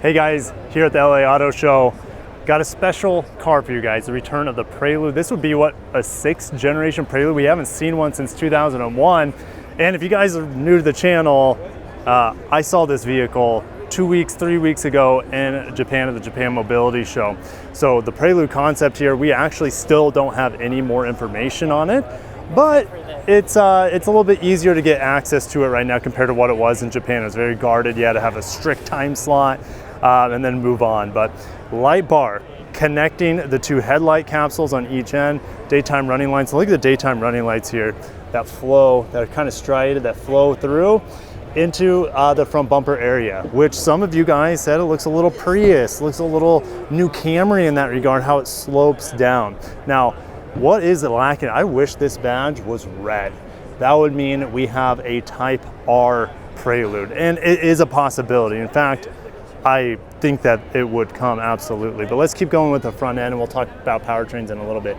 Hey guys, here at the LA Auto Show, got a special car for you guys, the return of the Prelude. This would be what, a 6th generation Prelude? We haven't seen one since 2001. And if you guys are new to the channel, I saw this vehicle 3 weeks ago in Japan at the Japan Mobility Show. So the Prelude Concept here, we actually still don't have any more information on it, but it's a little bit easier to get access to it right now compared to what it was in Japan. It was very guarded. You had to have a strict time slot and then move on. But light bar connecting the two headlight capsules on each end, daytime running lights. Look at the daytime running lights here that flow, that are kind of striated, that flow through into the front bumper area, which some of you guys said it looks a little Prius, looks a little new Camry in that regard, how it slopes down. Now, what is it lacking? I wish this badge was red. That would mean we have a Type R Prelude, and it is a possibility. In fact, I think that it would come, absolutely. But let's keep going with the front end, and we'll talk about powertrains in a little bit.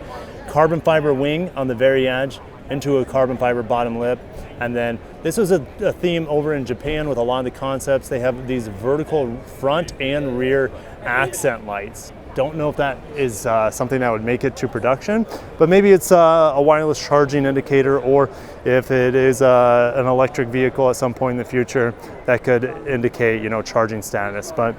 Carbon fiber wing on the very edge into a carbon fiber bottom lip. And then this was a theme over in Japan with a lot of the concepts. They have these vertical front and rear accent lights. Don't know if that is something that would make it to production, but maybe it's a wireless charging indicator, or if it is an electric vehicle at some point in the future, that could indicate, charging status. But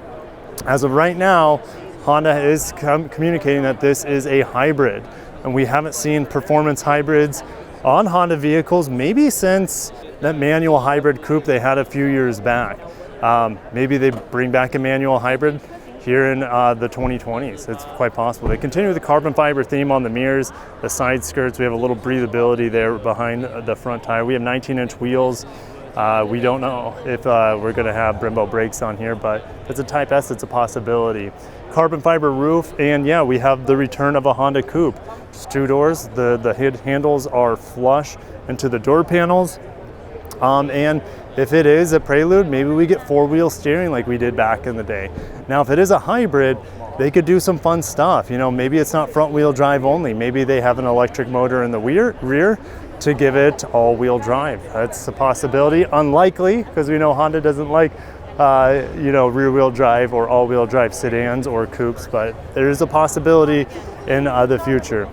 as of right now, Honda is communicating that this is a hybrid, and we haven't seen performance hybrids on Honda vehicles maybe since that manual hybrid coupe they had a few years back. Maybe they bring back a manual hybrid here in the 2020s. It's quite possible. They continue the carbon fiber theme on the mirrors, the side skirts. We have a little breathability there behind the front tire. We have 19-inch wheels. We don't know if we're going to have Brembo brakes on here, but if it's a Type S, it's a possibility. Carbon fiber roof, and yeah, we have the return of a Honda Coupe. Just 2 doors. The handles are flush into the door panels. And if it is a Prelude, maybe we get 4-wheel steering like we did back in the day. Now, if it is a hybrid, they could do some fun stuff. Maybe it's not front-wheel drive only. Maybe they have an electric motor in the rear to give it all-wheel drive. That's a possibility. Unlikely, because we know Honda doesn't like rear-wheel drive or all-wheel drive sedans or coupes, but there is a possibility in the future.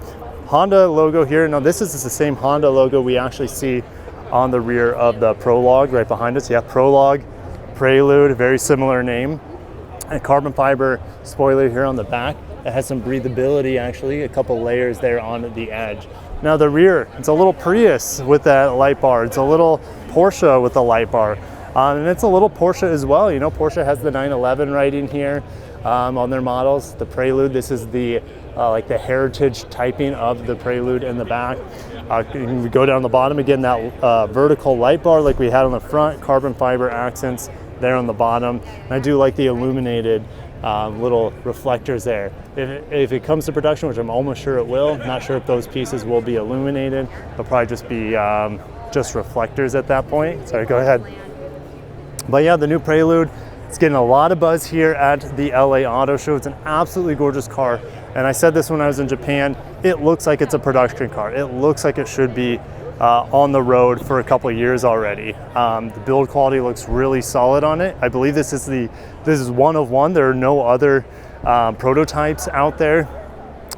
Honda logo here. Now, this is the same Honda logo we actually see on the rear of the Prologue right behind us. Yeah, Prologue, Prelude, very similar name. And carbon fiber spoiler here on the back. It has some breathability, actually, a couple layers there on the edge. Now the rear, it's a little Prius with that light bar. It's a little Porsche with the light bar. And it's a little Porsche as well. Porsche has the 911 writing here on their models. The Prelude, this is the like the heritage typing of the Prelude in the back. We go down the bottom again, that vertical light bar like we had on the front, carbon fiber accents there on the bottom. And I do like the illuminated little reflectors there. If it comes to production, which I'm almost sure it will, not sure if those pieces will be illuminated. They'll probably just be just reflectors at that point. Sorry, go ahead. But yeah, the new Prelude, it's getting a lot of buzz here at the LA Auto Show. It's an absolutely gorgeous car. And I said this when I was in Japan, it looks like it's a production car. It looks like it should be on the road for a couple of years already. The build quality looks really solid on it. I believe this is one of one. There are no other prototypes out there.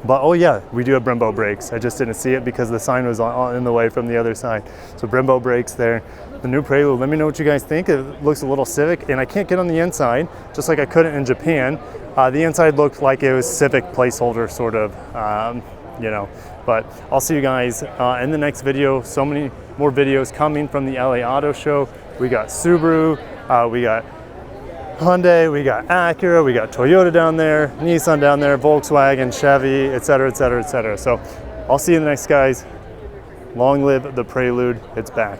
But oh yeah, we do have Brembo brakes. I just didn't see it because the sign was in the way from the other side. So Brembo brakes there. The new Prelude, let me know what you guys think. It looks a little Civic, and I can't get on the inside, just like I couldn't in Japan. The inside looked like it was Civic placeholder sort of, But I'll see you guys in the next video. So many more videos coming from the LA Auto Show. We got Subaru, we got Hyundai, we got Acura, we got Toyota down there, Nissan down there, Volkswagen, Chevy, etc., etc., etc. So I'll see you in the next, guys. Long live the Prelude, it's back.